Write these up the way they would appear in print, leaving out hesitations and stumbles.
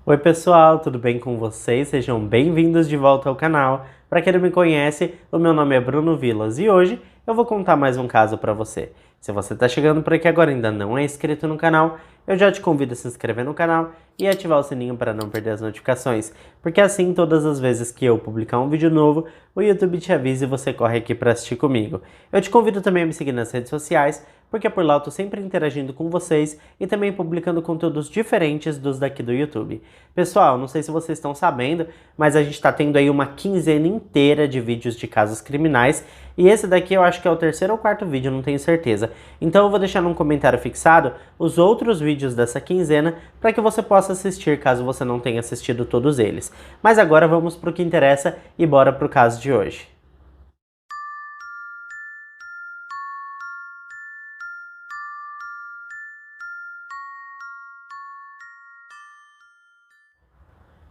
Oi pessoal, tudo bem com vocês? Sejam bem-vindos de volta ao canal. Para quem não me conhece, o meu nome é Bruno Vilas e hoje eu vou contar mais um caso para você. Se você está chegando por aqui agora e ainda não é inscrito no canal, eu já te convido a se inscrever no canal e ativar o sininho para não perder as notificações, porque assim todas as vezes que eu publicar um vídeo novo, o YouTube te avisa e você corre aqui para assistir comigo. Eu te convido também a me seguir nas redes sociais, porque por lá eu tô sempre interagindo com vocês e também publicando conteúdos diferentes dos daqui do YouTube. Pessoal, não sei se vocês estão sabendo, mas a gente tá tendo aí uma quinzena inteira de vídeos de casos criminais e esse daqui eu acho que é o terceiro ou quarto vídeo, não tenho certeza. Então eu vou deixar num comentário fixado os outros vídeos dessa quinzena para que você possa assistir caso você não tenha assistido todos eles. Mas agora vamos pro que interessa e bora pro caso de hoje.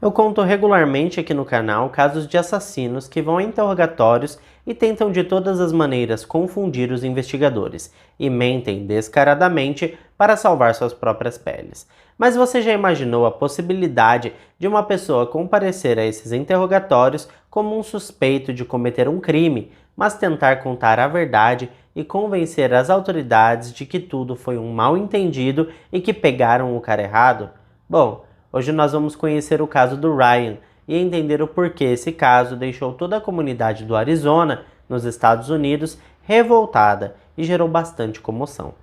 Eu conto regularmente aqui no canal casos de assassinos que vão a interrogatórios e tentam de todas as maneiras confundir os investigadores e mentem descaradamente para salvar suas próprias peles. Mas você já imaginou a possibilidade de uma pessoa comparecer a esses interrogatórios como um suspeito de cometer um crime, mas tentar contar a verdade e convencer as autoridades de que tudo foi um mal-entendido e que pegaram o cara errado? Bom, hoje nós vamos conhecer o caso do Ryan e entender o porquê esse caso deixou toda a comunidade do Arizona, nos Estados Unidos, revoltada e gerou bastante comoção.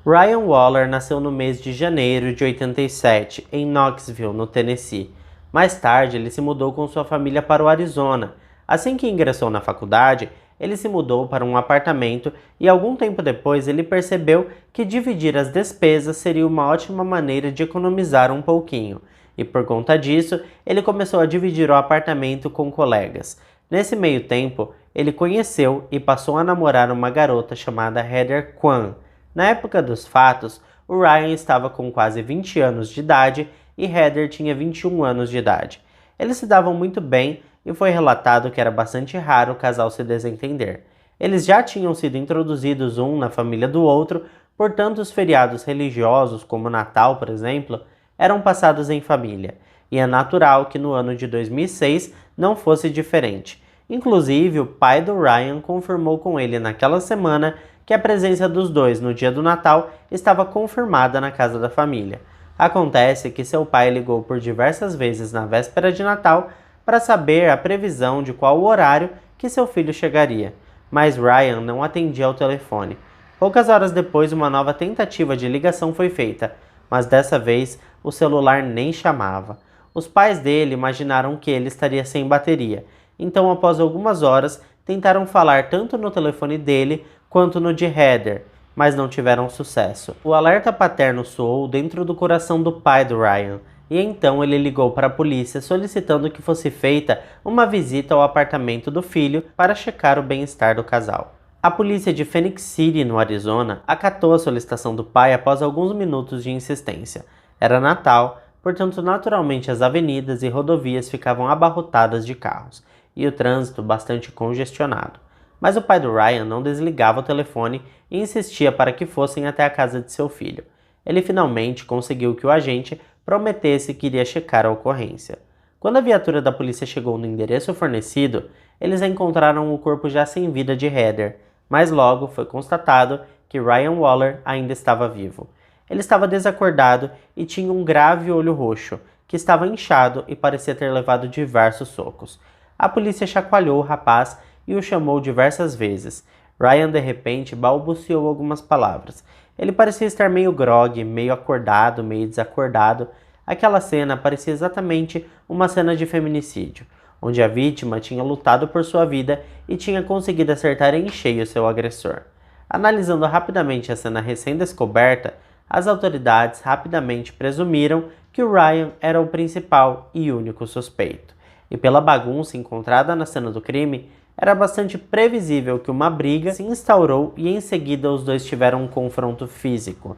Ryan Waller nasceu no mês de janeiro de 87, em Knoxville, no Tennessee. Mais tarde, ele se mudou com sua família para o Arizona. Assim que ingressou na faculdade, ele se mudou para um apartamento e algum tempo depois ele percebeu que dividir as despesas seria uma ótima maneira de economizar um pouquinho. E por conta disso, ele começou a dividir o apartamento com colegas. Nesse meio tempo, ele conheceu e passou a namorar uma garota chamada Heather Kwan. Na época dos fatos, o Ryan estava com quase 20 anos de idade e Heather tinha 21 anos de idade. Eles se davam muito bem e foi relatado que era bastante raro o casal se desentender. Eles já tinham sido introduzidos um na família do outro, portanto os feriados religiosos, como Natal, por exemplo, eram passados em família, e é natural que no ano de 2006 não fosse diferente. Inclusive, o pai do Ryan confirmou com ele naquela semana que a presença dos dois no dia do Natal estava confirmada na casa da família. Acontece que seu pai ligou por diversas vezes na véspera de Natal para saber a previsão de qual horário que seu filho chegaria, mas Ryan não atendia ao telefone. Poucas horas depois, uma nova tentativa de ligação foi feita, mas dessa vez o celular nem chamava. Os pais dele imaginaram que ele estaria sem bateria, então após algumas horas tentaram falar tanto no telefone dele quanto no de Heather, mas não tiveram sucesso. O alerta paterno soou dentro do coração do pai do Ryan, e então ele ligou para a polícia solicitando que fosse feita uma visita ao apartamento do filho para checar o bem-estar do casal. A polícia de Phoenix City, no Arizona, acatou a solicitação do pai após alguns minutos de insistência. Era Natal, portanto naturalmente as avenidas e rodovias ficavam abarrotadas de carros, e o trânsito bastante congestionado. Mas o pai do Ryan não desligava o telefone e insistia para que fossem até a casa de seu filho. Ele finalmente conseguiu que o agente prometesse que iria checar a ocorrência. Quando a viatura da polícia chegou no endereço fornecido, eles encontraram o corpo já sem vida de Heather, mas logo foi constatado que Ryan Waller ainda estava vivo. Ele estava desacordado e tinha um grave olho roxo, que estava inchado e parecia ter levado diversos socos. A polícia chacoalhou o rapaz e o chamou diversas vezes. Ryan de repente balbuciou algumas palavras. Ele parecia estar meio grogue, meio acordado, meio desacordado. Aquela cena parecia exatamente uma cena de feminicídio, onde a vítima tinha lutado por sua vida e tinha conseguido acertar em cheio seu agressor. Analisando rapidamente a cena recém-descoberta, as autoridades rapidamente presumiram que o Ryan era o principal e único suspeito. E pela bagunça encontrada na cena do crime, era bastante previsível que uma briga se instaurou e em seguida os dois tiveram um confronto físico.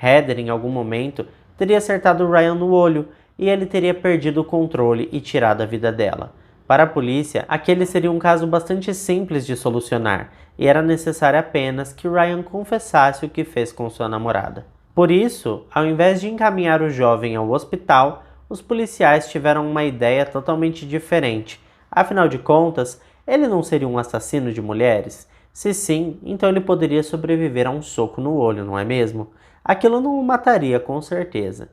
Heather, em algum momento, teria acertado Ryan no olho e ele teria perdido o controle e tirado a vida dela. Para a polícia, aquele seria um caso bastante simples de solucionar e era necessário apenas que Ryan confessasse o que fez com sua namorada. Por isso, ao invés de encaminhar o jovem ao hospital, os policiais tiveram uma ideia totalmente diferente. Afinal de contas, ele não seria um assassino de mulheres? Se sim, então ele poderia sobreviver a um soco no olho, não é mesmo? Aquilo não o mataria com certeza.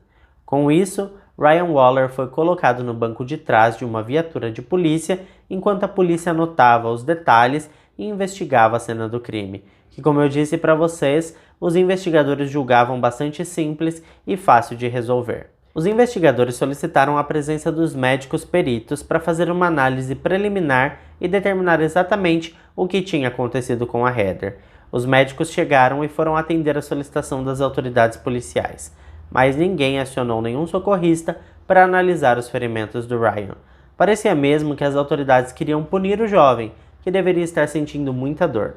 Com isso, Ryan Waller foi colocado no banco de trás de uma viatura de polícia enquanto a polícia anotava os detalhes e investigava a cena do crime, que, como eu disse para vocês, os investigadores julgavam bastante simples e fácil de resolver. Os investigadores solicitaram a presença dos médicos peritos para fazer uma análise preliminar e determinar exatamente o que tinha acontecido com a Heather. Os médicos chegaram e foram atender a solicitação das autoridades policiais, mas ninguém acionou nenhum socorrista para analisar os ferimentos do Ryan. Parecia mesmo que as autoridades queriam punir o jovem, que deveria estar sentindo muita dor.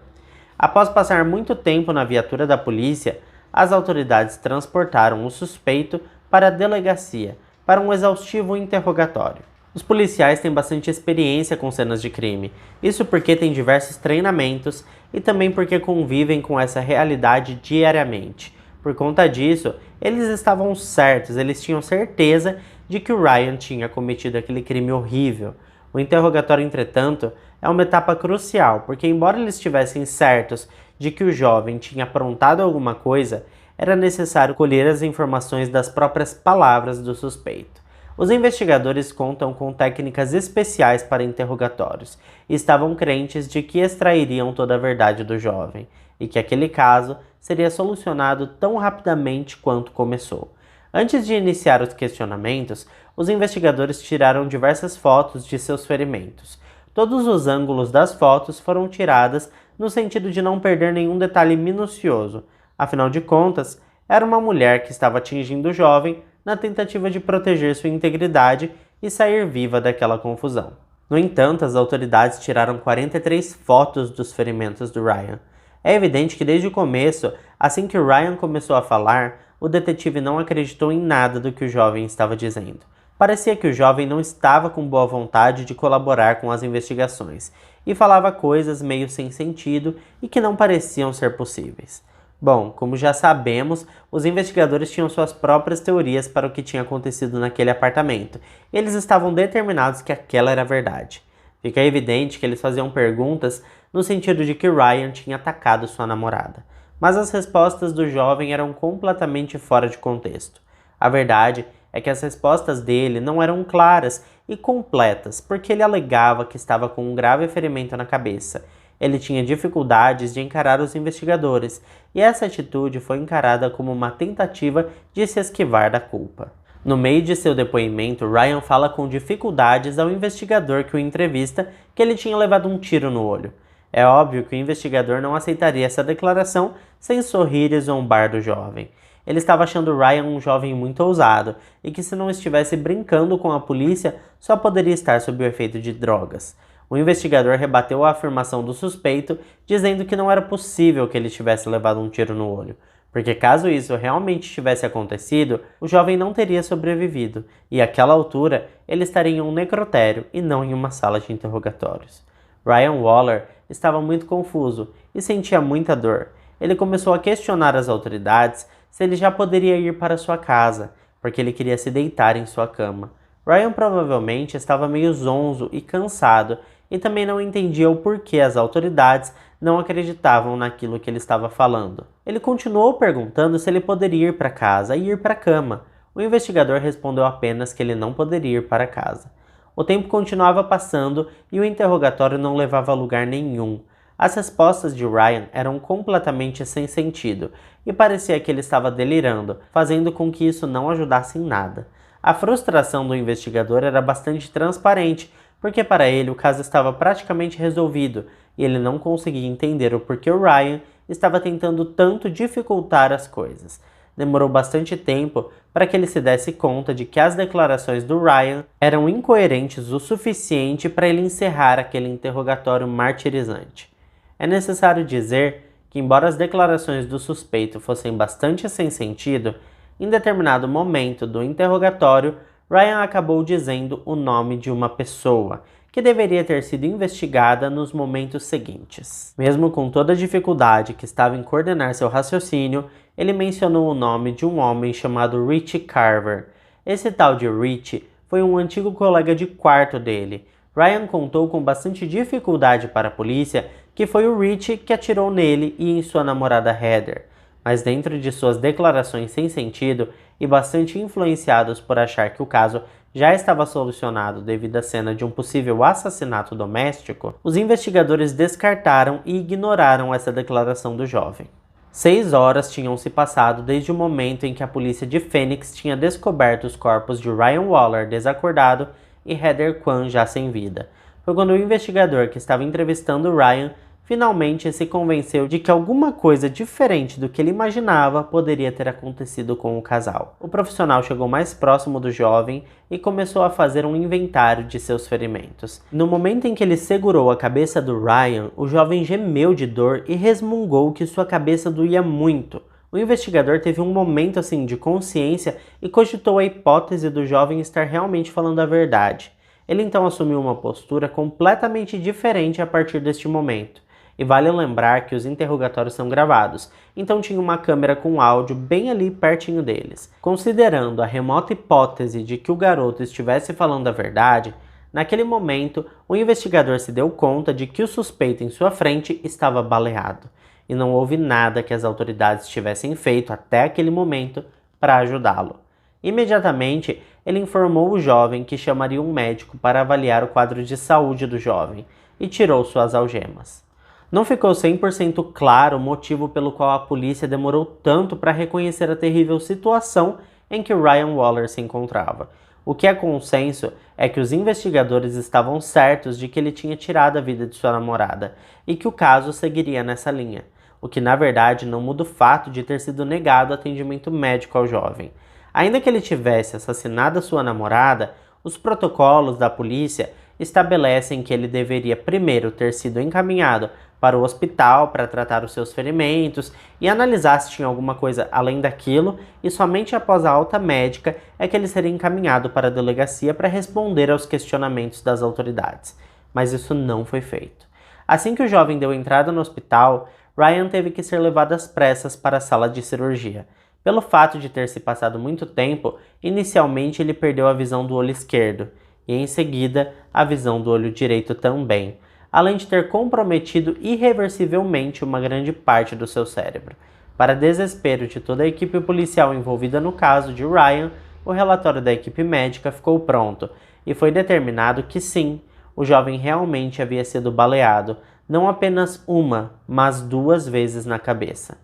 Após passar muito tempo na viatura da polícia, as autoridades transportaram o suspeito para a delegacia, para um exaustivo interrogatório. Os policiais têm bastante experiência com cenas de crime, isso porque têm diversos treinamentos e também porque convivem com essa realidade diariamente. Por conta disso, eles estavam certos, eles tinham certeza de que o Ryan tinha cometido aquele crime horrível. O interrogatório, entretanto, é uma etapa crucial, porque embora eles estivessem certos de que o jovem tinha aprontado alguma coisa, era necessário colher as informações das próprias palavras do suspeito. Os investigadores contam com técnicas especiais para interrogatórios e estavam crentes de que extrairiam toda a verdade do jovem e que aquele caso seria solucionado tão rapidamente quanto começou. Antes de iniciar os questionamentos, os investigadores tiraram diversas fotos de seus ferimentos. Todos os ângulos das fotos foram tiradas no sentido de não perder nenhum detalhe minucioso. Afinal de contas, era uma mulher que estava atingindo o jovem na tentativa de proteger sua integridade e sair viva daquela confusão. No entanto, as autoridades tiraram 43 fotos dos ferimentos do Ryan. É evidente que desde o começo, assim que o Ryan começou a falar, o detetive não acreditou em nada do que o jovem estava dizendo. Parecia que o jovem não estava com boa vontade de colaborar com as investigações e falava coisas meio sem sentido e que não pareciam ser possíveis. Bom, como já sabemos, os investigadores tinham suas próprias teorias para o que tinha acontecido naquele apartamento. Eles estavam determinados que aquela era a verdade. Fica evidente que eles faziam perguntas no sentido de que Ryan tinha atacado sua namorada. Mas as respostas do jovem eram completamente fora de contexto. A verdade é que as respostas dele não eram claras e completas, porque ele alegava que estava com um grave ferimento na cabeça. Ele tinha dificuldades de encarar os investigadores, e essa atitude foi encarada como uma tentativa de se esquivar da culpa. No meio de seu depoimento, Ryan fala com dificuldades ao investigador que o entrevista que ele tinha levado um tiro no olho. É óbvio que o investigador não aceitaria essa declaração sem sorrir e zombar do jovem. Ele estava achando Ryan um jovem muito ousado e que, se não estivesse brincando com a polícia, só poderia estar sob o efeito de drogas. O investigador rebateu a afirmação do suspeito, dizendo que não era possível que ele tivesse levado um tiro no olho, porque caso isso realmente tivesse acontecido, o jovem não teria sobrevivido, e àquela altura ele estaria em um necrotério e não em uma sala de interrogatórios. Ryan Waller estava muito confuso e sentia muita dor. Ele começou a questionar as autoridades se ele já poderia ir para sua casa, porque ele queria se deitar em sua cama. Ryan provavelmente estava meio zonzo e cansado, e também não entendia o porquê as autoridades não acreditavam naquilo que ele estava falando. Ele continuou perguntando se ele poderia ir para casa e ir para a cama. O investigador respondeu apenas que ele não poderia ir para casa. O tempo continuava passando e o interrogatório não levava a lugar nenhum. As respostas de Ryan eram completamente sem sentido e parecia que ele estava delirando, fazendo com que isso não ajudasse em nada. A frustração do investigador era bastante transparente, porque para ele o caso estava praticamente resolvido e ele não conseguia entender o porquê o Ryan estava tentando tanto dificultar as coisas. Demorou bastante tempo para que ele se desse conta de que as declarações do Ryan eram incoerentes o suficiente para ele encerrar aquele interrogatório martirizante. É necessário dizer que, embora as declarações do suspeito fossem bastante sem sentido, em determinado momento do interrogatório, Ryan acabou dizendo o nome de uma pessoa que deveria ter sido investigada nos momentos seguintes. Mesmo com toda a dificuldade que estava em coordenar seu raciocínio, ele mencionou o nome de um homem chamado Richie Carver. Esse tal de Rich foi um antigo colega de quarto dele. Ryan contou com bastante dificuldade para a polícia que foi o Rich que atirou nele e em sua namorada Heather, mas dentro de suas declarações sem sentido e bastante influenciados por achar que o caso já estava solucionado devido à cena de um possível assassinato doméstico, os investigadores descartaram e ignoraram essa declaração do jovem. 6 horas tinham se passado desde o momento em que a polícia de Phoenix tinha descoberto os corpos de Ryan Waller desacordado e Heather Kwan já sem vida. Foi quando o investigador que estava entrevistando Ryan finalmente se convenceu de que alguma coisa diferente do que ele imaginava poderia ter acontecido com o casal. O profissional chegou mais próximo do jovem e começou a fazer um inventário de seus ferimentos. No momento em que ele segurou a cabeça do Ryan, o jovem gemeu de dor e resmungou que sua cabeça doía muito. O investigador teve um momento assim de consciência e cogitou a hipótese do jovem estar realmente falando a verdade. Ele então assumiu uma postura completamente diferente a partir deste momento. E vale lembrar que os interrogatórios são gravados, então tinha uma câmera com áudio bem ali pertinho deles. Considerando a remota hipótese de que o garoto estivesse falando a verdade, naquele momento o investigador se deu conta de que o suspeito em sua frente estava baleado, e não houve nada que as autoridades tivessem feito até aquele momento para ajudá-lo. Imediatamente, ele informou o jovem que chamaria um médico para avaliar o quadro de saúde do jovem e tirou suas algemas. Não ficou 100% claro o motivo pelo qual a polícia demorou tanto para reconhecer a terrível situação em que Ryan Waller se encontrava. O que é consenso é que os investigadores estavam certos de que ele tinha tirado a vida de sua namorada e que o caso seguiria nessa linha, o que na verdade não muda o fato de ter sido negado atendimento médico ao jovem. Ainda que ele tivesse assassinado a sua namorada, os protocolos da polícia estabelecem que ele deveria primeiro ter sido encaminhado para o hospital para tratar os seus ferimentos e analisar se tinha alguma coisa além daquilo, e somente após a alta médica é que ele seria encaminhado para a delegacia para responder aos questionamentos das autoridades. Mas isso não foi feito. Assim que o jovem deu entrada no hospital, Ryan teve que ser levado às pressas para a sala de cirurgia. Pelo fato de ter se passado muito tempo, inicialmente ele perdeu a visão do olho esquerdo e em seguida a visão do olho direito também, além de ter comprometido irreversivelmente uma grande parte do seu cérebro. Para desespero de toda a equipe policial envolvida no caso de Ryan, o relatório da equipe médica ficou pronto e foi determinado que sim, o jovem realmente havia sido baleado, não apenas uma, mas 2 vezes na cabeça.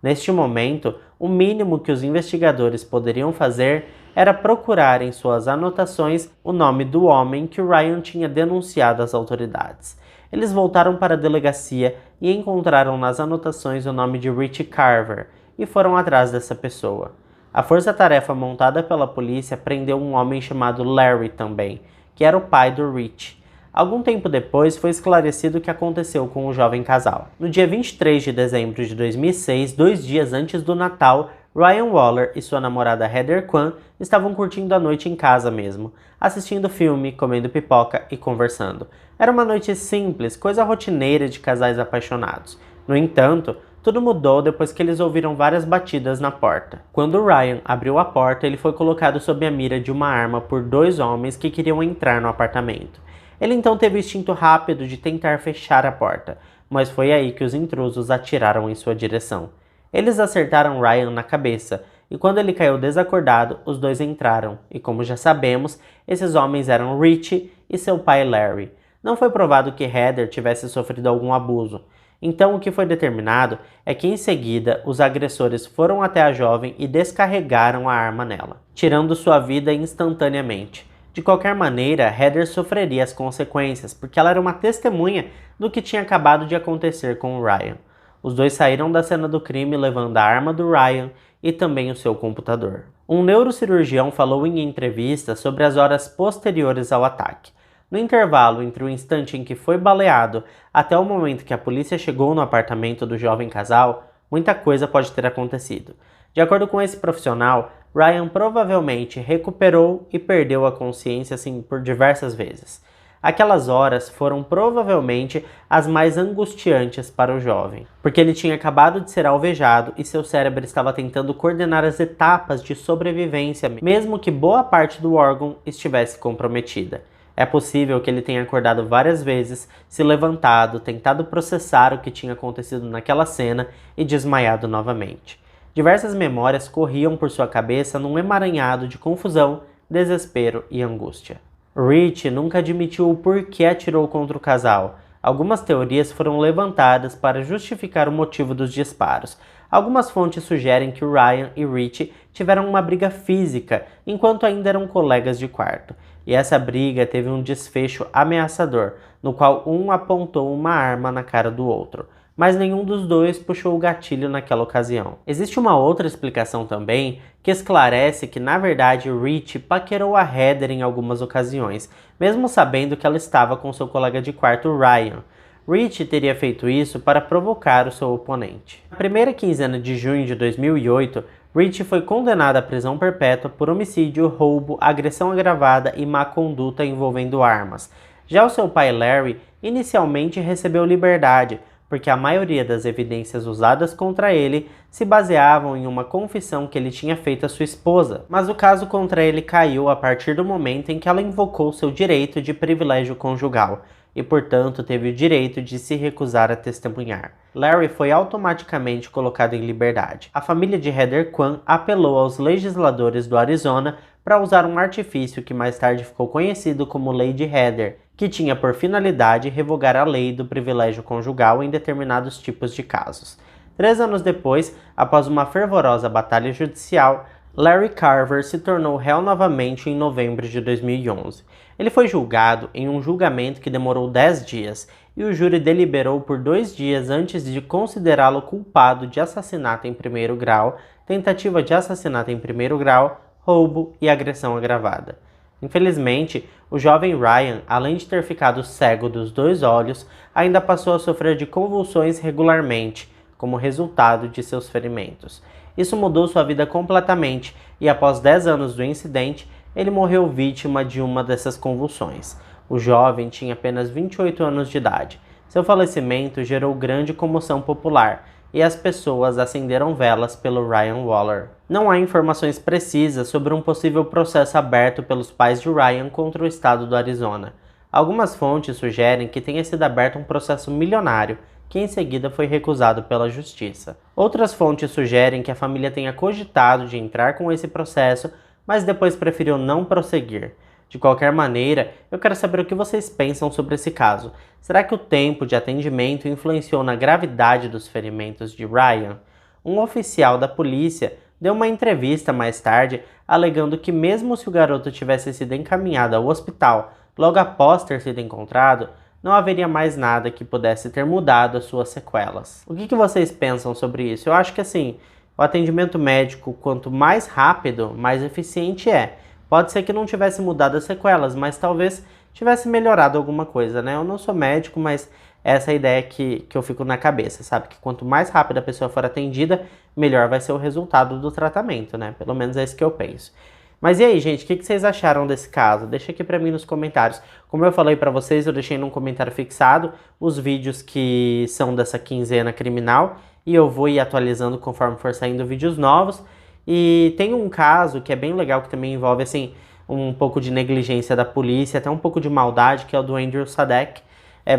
Neste momento, o mínimo que os investigadores poderiam fazer era procurar em suas anotações o nome do homem que Ryan tinha denunciado às autoridades. Eles voltaram para a delegacia e encontraram nas anotações o nome de Rich Carver e foram atrás dessa pessoa. A força-tarefa montada pela polícia prendeu um homem chamado Larry também, que era o pai do Rich. Algum tempo depois, foi esclarecido o que aconteceu com o jovem casal. No dia 23 de dezembro de 2006, 2 dias antes do Natal, Ryan Waller e sua namorada Heather Kwan estavam curtindo a noite em casa mesmo, assistindo filme, comendo pipoca e conversando. Era uma noite simples, coisa rotineira de casais apaixonados. No entanto, tudo mudou depois que eles ouviram várias batidas na porta. Quando Ryan abriu a porta, ele foi colocado sob a mira de uma arma por 2 homens que queriam entrar no apartamento. Ele então teve o instinto rápido de tentar fechar a porta, mas foi aí que os intrusos atiraram em sua direção. Eles acertaram Ryan na cabeça, e quando ele caiu desacordado, os 2 entraram, e como já sabemos, esses homens eram Rich e seu pai Larry. Não foi provado que Heather tivesse sofrido algum abuso. Então o que foi determinado é que em seguida os agressores foram até a jovem e descarregaram a arma nela, tirando sua vida instantaneamente. De qualquer maneira, Heather sofreria as consequências, porque ela era uma testemunha do que tinha acabado de acontecer com o Ryan. Os 2 saíram da cena do crime levando a arma do Ryan e também o seu computador. Um neurocirurgião falou em entrevista sobre as horas posteriores ao ataque. No intervalo entre o instante em que foi baleado até o momento que a polícia chegou no apartamento do jovem casal, muita coisa pode ter acontecido. De acordo com esse profissional, Ryan provavelmente recuperou e perdeu a consciência assim por diversas vezes. Aquelas horas foram provavelmente as mais angustiantes para o jovem, porque ele tinha acabado de ser alvejado e seu cérebro estava tentando coordenar as etapas de sobrevivência, mesmo que boa parte do órgão estivesse comprometida. É possível que ele tenha acordado várias vezes, se levantado, tentado processar o que tinha acontecido naquela cena e desmaiado novamente. Diversas memórias corriam por sua cabeça num emaranhado de confusão, desespero e angústia. Rich nunca admitiu o porquê atirou contra o casal. Algumas teorias foram levantadas para justificar o motivo dos disparos. Algumas fontes sugerem que Ryan e Rich tiveram uma briga física enquanto ainda eram colegas de quarto. E essa briga teve um desfecho ameaçador, no qual um apontou uma arma na cara do outro. Mas nenhum dos dois puxou o gatilho naquela ocasião. Existe uma outra explicação também que esclarece que, na verdade, Rich paquerou a Heather em algumas ocasiões, mesmo sabendo que ela estava com seu colega de quarto Ryan. Rich teria feito isso para provocar o seu oponente. Na primeira quinzena de junho de 2008, Rich foi condenado à prisão perpétua por homicídio, roubo, agressão agravada e má conduta envolvendo armas. Já o seu pai Larry inicialmente recebeu liberdade, porque a maioria das evidências usadas contra ele se baseavam em uma confissão que ele tinha feito à sua esposa. Mas o caso contra ele caiu a partir do momento em que ela invocou seu direito de privilégio conjugal e, portanto, teve o direito de se recusar a testemunhar. Larry foi automaticamente colocado em liberdade. A família de Heather Kwan apelou aos legisladores do Arizona para usar um artifício que mais tarde ficou conhecido como Lei de Heather, que tinha por finalidade revogar a lei do privilégio conjugal em determinados tipos de casos. 3 anos depois, após uma fervorosa batalha judicial, Larry Carver se tornou réu novamente em novembro de 2011. Ele foi julgado em um julgamento que demorou 10 dias, e o júri deliberou por 2 dias antes de considerá-lo culpado de assassinato em primeiro grau, tentativa de assassinato em primeiro grau, roubo e agressão agravada. Infelizmente, o jovem Ryan, além de ter ficado cego dos 2 olhos, ainda passou a sofrer de convulsões regularmente, como resultado de seus ferimentos. Isso mudou sua vida completamente e, após 10 anos do incidente, ele morreu vítima de uma dessas convulsões. O jovem tinha apenas 28 anos de idade. Seu falecimento gerou grande comoção popular e as pessoas acenderam velas pelo Ryan Waller. Não há informações precisas sobre um possível processo aberto pelos pais de Ryan contra o estado do Arizona. Algumas fontes sugerem que tenha sido aberto um processo milionário, que em seguida foi recusado pela justiça. Outras fontes sugerem que a família tenha cogitado de entrar com esse processo, mas depois preferiu não prosseguir. De qualquer maneira, eu quero saber o que vocês pensam sobre esse caso. Será que o tempo de atendimento influenciou na gravidade dos ferimentos de Ryan? Um oficial da polícia deu uma entrevista mais tarde alegando que mesmo se o garoto tivesse sido encaminhado ao hospital logo após ter sido encontrado, não haveria mais nada que pudesse ter mudado as suas sequelas. O que vocês pensam sobre isso? Eu acho que assim, o atendimento médico, quanto mais rápido, mais eficiente é. Pode ser que não tivesse mudado as sequelas, mas talvez tivesse melhorado alguma coisa, né? Eu não sou médico, mas essa é a ideia que eu fico na cabeça, sabe? Que quanto mais rápido a pessoa for atendida, melhor vai ser o resultado do tratamento, né? Pelo menos é isso que eu penso. Mas e aí, gente, o que vocês acharam desse caso? Deixa aqui pra mim nos comentários. Como eu falei pra vocês, eu deixei num comentário fixado os vídeos que são dessa quinzena criminal e eu vou ir atualizando conforme for saindo vídeos novos. E tem um caso que é bem legal, que também envolve, assim, um pouco de negligência da polícia, até um pouco de maldade, que é o do Andrew Sadek.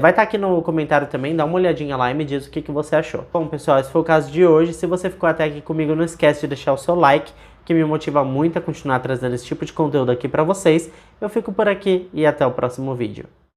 Vai estar aqui no comentário também, dá uma olhadinha lá e me diz o que você achou. Bom, pessoal, esse foi o caso de hoje. Se você ficou até aqui comigo, não esquece de deixar o seu like, que me motiva muito a continuar trazendo esse tipo de conteúdo aqui pra vocês. Eu fico por aqui e até o próximo vídeo.